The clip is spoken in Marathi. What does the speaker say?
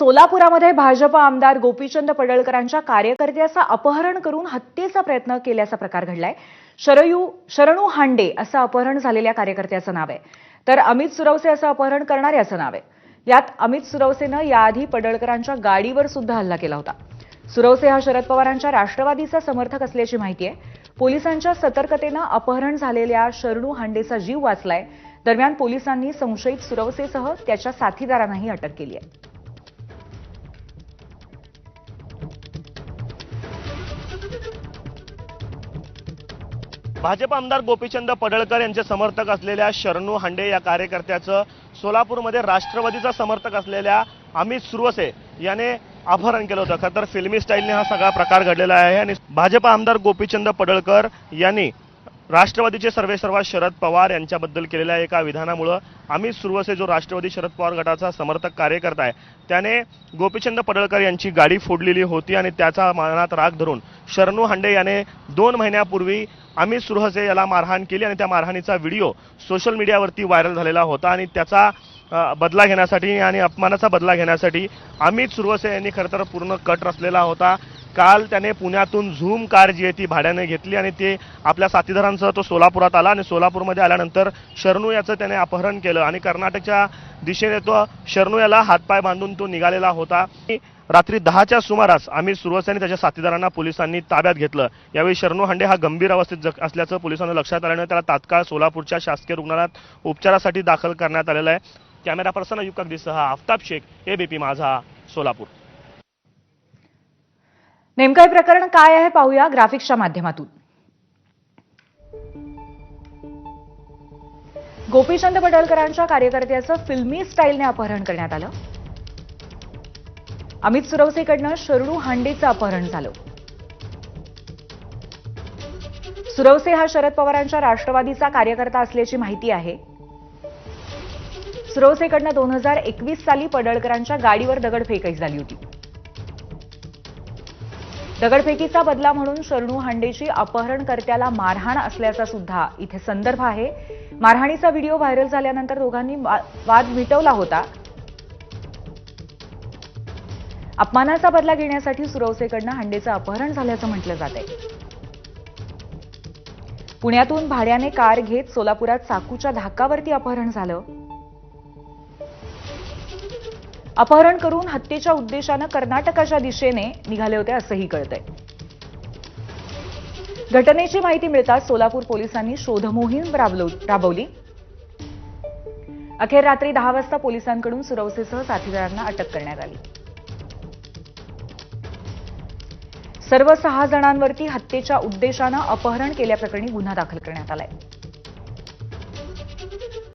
सोलापुरामध्ये भाजप आमदार गोपीचंद पडळकरांच्या कार्यकर्त्याचं अपहरण करून हत्येचा प्रयत्न केल्याचा प्रकार घडलाय। शरणू हांडे असं अपहरण झालेल्या कार्यकर्त्याचं नाव आहे, तर अमित सुरवसे असं अपहरण करणाऱ्याचं नाव आहे। यात अमित सुरवसेनं याआधी पडळकरांच्या गाडीवर सुद्धा हल्ला केला होता। सुरवसे हा शरद पवारांच्या राष्ट्रवादीचा समर्थक असल्याची माहिती आहे। पोलिसांच्या सतर्कतेनं अपहरण झालेल्या शरणू हांडेचा जीव वाचलाय। दरम्यान पोलिसांनी संशयित सुरवसेसह त्याच्या साथीदारांनाही अटक केली आहे। भाजप आमदार गोपीचंद पडळकर यांचे समर्थक असलेल्या शरणू हांडे या कार्यकर्त्याचं सोलापूरमध्ये राष्ट्रवादीचा समर्थक असलेल्या अमित सुरवसे याने अपहरण केलं होतं। खरं तर फिल्मी स्टाईलने हा सगळा प्रकार घडलेला आहे आणि भाजप आमदार गोपीचंद पडळकर यांनी राष्ट्रवादीचे सर्वेसर्वा शरद पवार यांच्याबद्दल केलेल्या एका विधानामुळे अमित सुरवसे जो राष्ट्रवादी शरद पवार गटाचा समर्थक कार्यकर्ता आहे त्याने गोपीचंद पडळकर यांची गाडी फोडलेली होती आणि त्याचा मनात राग धरून शरणू हांडे याने 2 महिन्यापूर्वी अमित सुरवसे याला मारहाण केली आणि त्या मारहाणीचा व्हिडिओ सोशल मीडियावरती व्हायरल झालेला होता आणि त्याचा बदला घेण्यासाठी आणि अपमानाचा बदला घेण्यासाठी अमित सुरवसे यांनी खरं तर पूर्ण कट रचलेला होता। काल त्याने पुण्यातून झूम कार जी आहे ती भाड्याने घेतली आणि ते आपल्या साथीदारांसह तो सोलापुरात आला आणि सोलापूरमध्ये आल्यानंतर शरणू याचं त्याने अपहरण केलं आणि कर्नाटकच्या दिशेने तो शरणू याला हातपाय बांधून तो निघालेला होता। रात्री 10च्या सुमारास अमित सुरवसे आणि त्याच्या साथीदारांना पोलिसांनी ताब्यात घेतलं। यावेळी शरणू हांडे हा गंभीर अवस्थेत असल्याचं पोलिसांना लक्षात आल्याने त्याला तात्काळ सोलापूरच्या शासकीय रुग्णालयात उपचारासाठी दाखल करण्यात आलेलं आहे। कॅमेरा पर्सन अयुब अगदीसह आफताब शेख, एबीपी माझा, सोलापूर। नेमकं हे प्रकरण काय आहे पाहूया ग्राफिक्सच्या माध्यमातून। गोपीचंद पडळकरांच्या कार्यकर्त्याचं फिल्मी स्टाईलने अपहरण करण्यात आलं। अमित सुरवसेकडनं शरणू हांडेचं अपहरण झालं। सुरवसे हा शरद पवारांच्या राष्ट्रवादीचा कार्यकर्ता असल्याची माहिती आहे। सुरवसेकडनं 2021 साली पडळकरांच्या गाडीवर दगडफेकही झाली होती। दगडफेकीचा बदला म्हणून शरणू हांडेची अपहरणकर्त्याला मारहाण असल्याचा सुद्धा इथे संदर्भ आहे। मारहाणीचा व्हिडिओ व्हायरल झाल्यानंतर दोघांनी वाद मिटवला होता। अपमानाचा बदला घेण्यासाठी सुरवसेकडनं हांडेचं अपहरण झाल्याचं म्हटलं जातंय। पुण्यातून भाड्याने कार घेत सोलापुरात चाकूच्या धाकावरती अपहरण झालं। अपहरण करून हत्येच्या उद्देशानं कर्नाटकाच्या दिशेने निघाले होते असंही कळतंय। घटनेची माहिती मिळताच सोलापूर पोलिसांनी शोधमोहीम राबवली। अखेर रात्री 10 वाजता पोलिसांकडून सुरवसेसह साथीदारांना अटक करण्यात आली। सर्व 6 जणांवरती हत्येच्या उद्देशानं अपहरण केल्याप्रकरणी गुन्हा दाखल करण्यात आलाय।